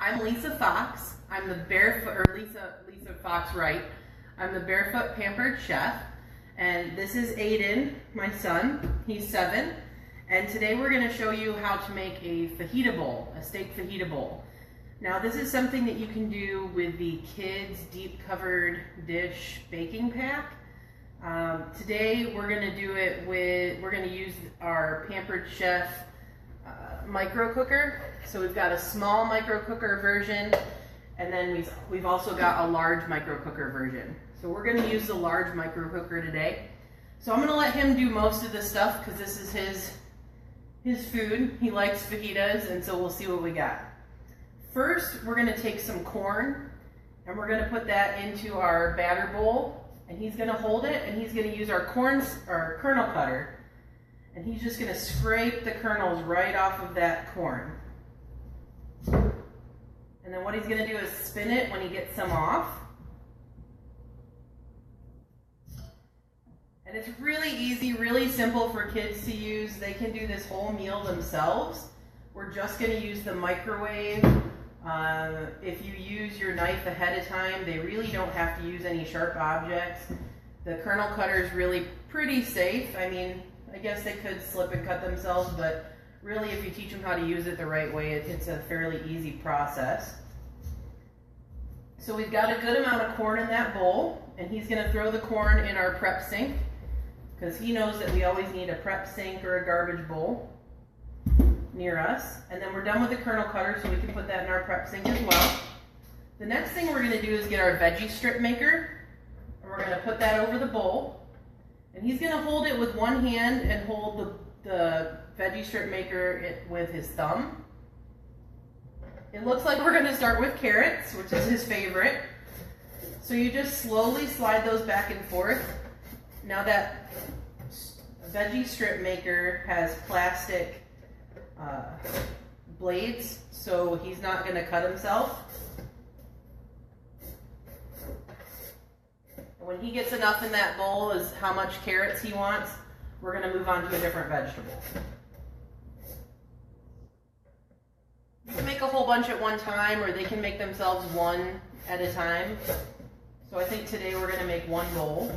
I'm Lisa Fox. I'm the Barefoot, or Lisa Fox Wright. I'm the Barefoot Pampered chef, and this is Aiden, my son. He's 7, and today we're going to show you how to make a fajita bowl, a steak fajita bowl. Now this is something that you can do with the kids deep covered dish baking pack. Today we're going to do it with, we're going to use our Pampered Chef micro cooker. So we've got a small micro cooker version, and then we've also got a large micro cooker version. So we're going to use the large micro cooker today. So I'm going to let him do most of the stuff because this is his food. He likes fajitas, and so we'll see what we got. First, we're going to take some corn, and we're going to put that into our batter bowl, and he's going to hold it, and he's going to use our kernel cutter. And he's just going to scrape the kernels right off of that corn. And then what he's going to do is spin it when he gets some off. And it's really easy, really simple for kids to use. They can do this whole meal themselves. We're just going to use the microwave. If you use your knife ahead of time, they really don't have to use any sharp objects. The kernel cutter is really pretty safe. I mean, I guess they could slip and cut themselves, but really if you teach them how to use it the right way, it's a fairly easy process. So we've got a good amount of corn in that bowl, and he's going to throw the corn in our prep sink because he knows that we always need a prep sink or a garbage bowl near us. And then we're done with the kernel cutter, so we can put that in our prep sink as well. The next thing we're going to do is get our veggie strip maker, and we're going to put that over the bowl. And he's going to hold it with one hand and hold the veggie strip maker with his thumb. It looks like we're going to start with carrots, which is his favorite. So you just slowly slide those back and forth. Now that veggie strip maker has plastic blades, so he's not going to cut himself. When he gets enough in that bowl is how much carrots he wants, we're going to move on to a different vegetable. You can make a whole bunch at one time, or they can make themselves one at a time. So I think today we're going to make one bowl.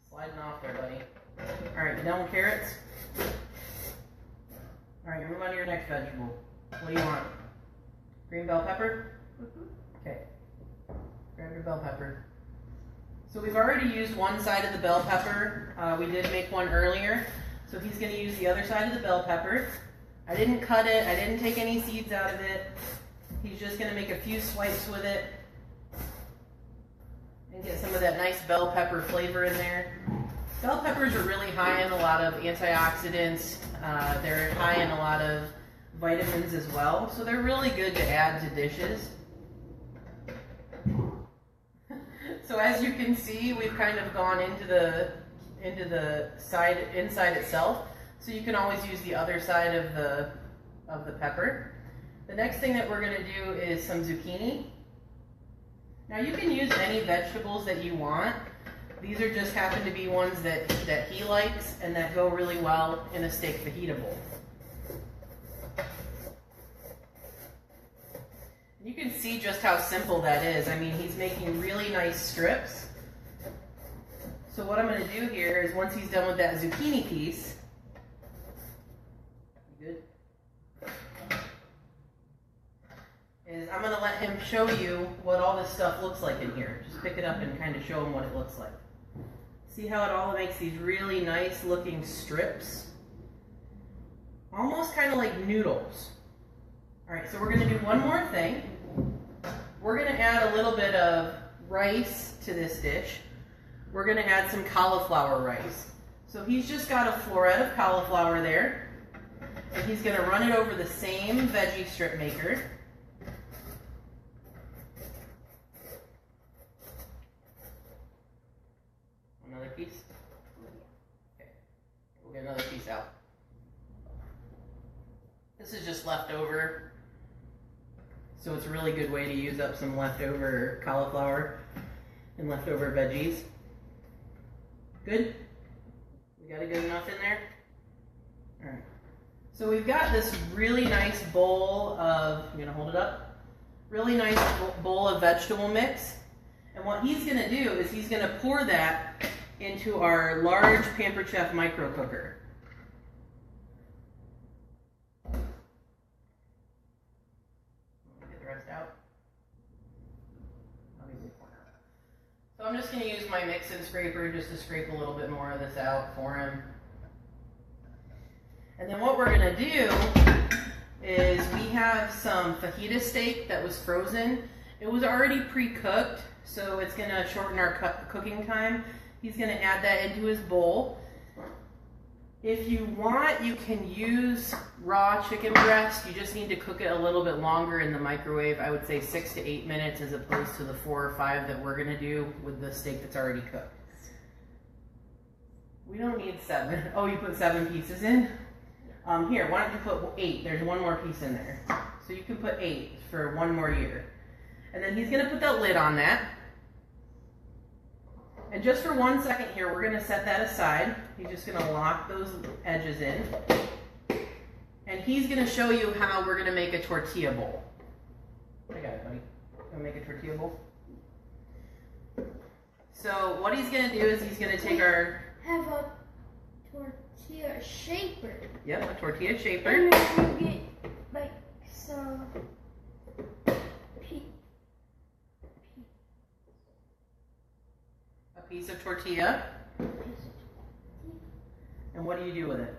Sliding off there, buddy. Alright, you done with carrots? Alright, move on to your next vegetable. What do you want? Green bell pepper? Okay. Grab your bell pepper. So we've already used one side of the bell pepper. We did make one earlier. So he's going to use the other side of the bell pepper. I didn't cut it. I didn't take any seeds out of it. He's just going to make a few swipes with it and get some of that nice bell pepper flavor in there. Bell peppers are really high in a lot of antioxidants. They're high in a lot of vitamins as well. So they're really good to add to dishes. So as you can see, we've kind of gone into the inside itself. So you can always use the other side of the pepper. The next thing that we're going to do is some zucchini. Now you can use any vegetables that you want. These are just happen to be ones that he likes and that go really well in a steak fajita bowl. You can see just how simple that is. I mean, he's making really nice strips. So what I'm going to do here is once he's done with that zucchini piece, good, is I'm going to let him show you what all this stuff looks like in here. Just pick it up and kind of show him what it looks like. See how it all makes these really nice looking strips? Almost kind of like noodles. Alright, so we're going to do one more thing. We're going to add a little bit of rice to this dish. We're going to add some cauliflower rice. So he's just got a floret of cauliflower there. And he's going to run it over the same veggie strip maker. Another piece? Okay, we'll get another piece out. This is just leftover. So it's a really good way to use up some leftover cauliflower and leftover veggies. Good? We got it good enough in there? Alright. So we've got this really nice bowl of, you gonna hold it up? Really nice bowl of vegetable mix. And what he's gonna do is he's gonna pour that into our large Pampered Chef micro cooker. Get the rest out. So I'm just gonna use my mix-in scraper just to scrape a little bit more of this out for him. And then what we're gonna do is we have some fajita steak that was frozen. It was already pre-cooked, so it's gonna shorten our cooking time. He's gonna add that into his bowl. If you want, you can use raw chicken breast. You just need to cook it a little bit longer in the microwave. I would say 6 to 8 minutes as opposed to the 4 or 5 that we're gonna do with the steak that's already cooked. We don't need 7. Oh, you put 7 pieces in? Here, why don't you put 8? There's 1 more piece in there. So you can put 8 for 1 more year. And then he's gonna put that lid on that. And just for 1 second here, we're gonna set that aside. He's just gonna lock those edges in. And he's gonna show you how we're gonna make a tortilla bowl. I got it, buddy. Gonna make a tortilla bowl? So what he's gonna do is he's gonna take our... Have a tortilla shaper. Yep, a tortilla shaper. And then you get like some a piece of tortilla. And what do you do with it?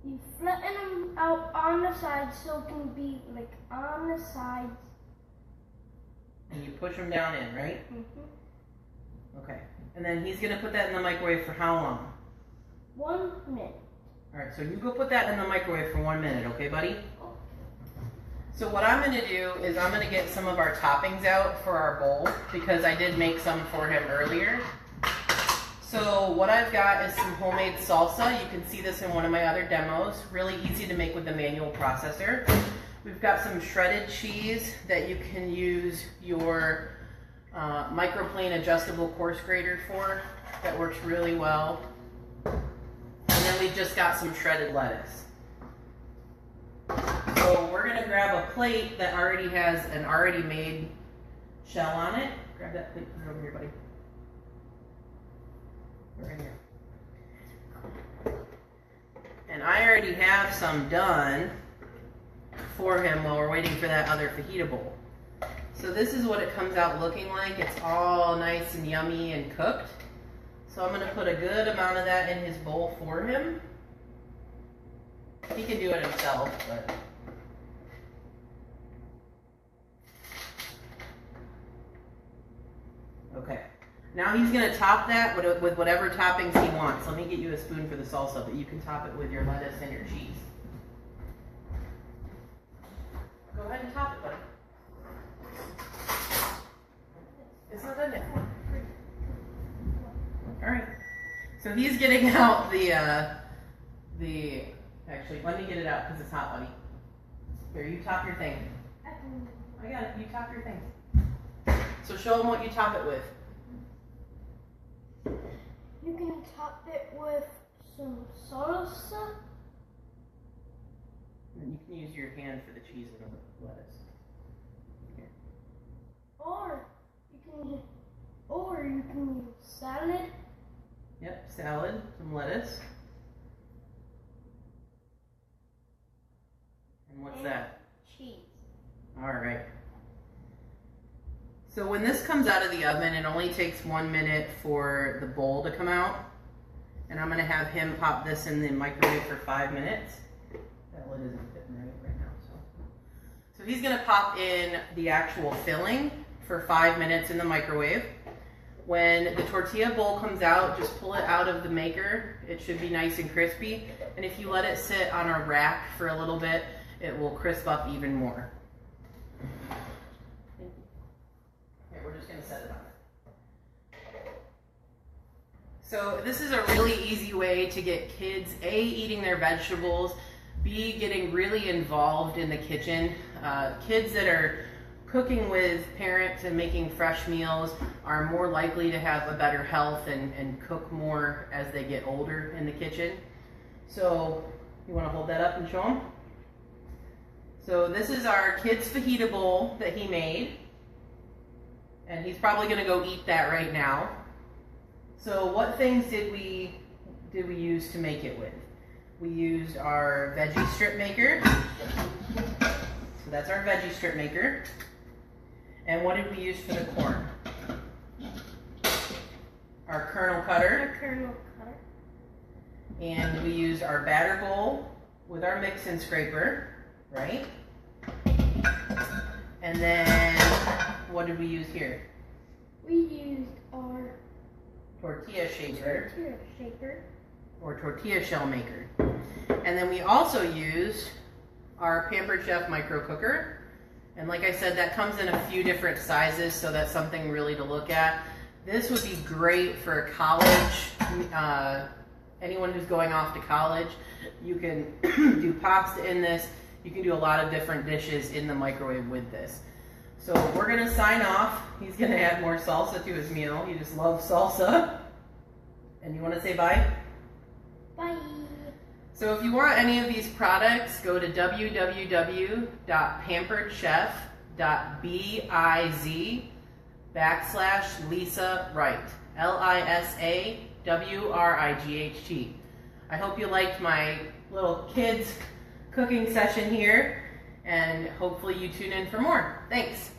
You flatten them out on the sides so it can be like on the sides. And you push them down in, right? Mm-hmm. Okay. And then he's going to put that in the microwave for how long? 1 minute. All right, so you go put that in the microwave for 1 minute, okay, buddy? So what I'm going to do is I'm going to get some of our toppings out for our bowl because I did make some for him earlier. So what I've got is some homemade salsa. You can see this in one of my other demos. Really easy to make with the manual processor. We've got some shredded cheese that you can use your microplane adjustable coarse grater for. That works really well. And then we've just got some shredded lettuce. So we're going to grab a plate that already has an already made shell on it. Grab that plate, put it over here, buddy. Right here. And I already have some done for him while we're waiting for that other fajita bowl. So this is what it comes out looking like. It's all nice and yummy and cooked. So I'm going to put a good amount of that in his bowl for him. He can do it himself, but... Okay. Now he's going to top that with whatever toppings he wants. Let me get you a spoon for the salsa, but you can top it with your lettuce and your cheese. Go ahead and top it, buddy. It's not done yet. All right. So he's getting out actually, let me get it out because it's hot, buddy. Here, you top your thing. I got it. You top your thing. So show him what you top it with. You can top it with some salsa. And you can use your hand for the cheese and the lettuce. Here. Or you can use salad. Yep, salad, some lettuce. And what's that? Cheese. All right. So when this comes out of the oven, it only takes 1 minute for the bowl to come out. And I'm going to have him pop this in the microwave for 5 minutes. That lid isn't fitting right now. So he's going to pop in the actual filling for 5 minutes in the microwave. When the tortilla bowl comes out, just pull it out of the maker. It should be nice and crispy. And if you let it sit on a rack for a little bit, it will crisp up even more. Okay, we're just going to set it on there. So this is a really easy way to get kids, A, eating their vegetables, B, getting really involved in the kitchen. Kids that are cooking with parents and making fresh meals are more likely to have a better health and cook more as they get older in the kitchen. So You want to hold that up and show them? So this is our kid's fajita bowl that he made. And he's probably going to go eat that right now. So what things did we use to make it with? We used our veggie strip maker. So that's our veggie strip maker. And what did we use for the corn? Our kernel cutter. Our kernel cutter. And we used our batter bowl with our mix-in scraper, right? And then what did we use here? We used our tortilla shaker. Or tortilla shell maker. And then we also used our Pampered Chef micro cooker. And like I said, that comes in a few different sizes, so that's something really to look at. This would be great for college, anyone who's going off to college. You can do pasta in this. You can do a lot of different dishes in the microwave with this. So we're gonna sign off. He's gonna add more salsa to his meal. He just loves salsa. And you wanna say bye? Bye. So if you want any of these products, go to www.pamperedchef.biz/Lisa Wright. LISAWRIGHT. I hope you liked my little kids cooking session here, and hopefully you tune in for more. Thanks.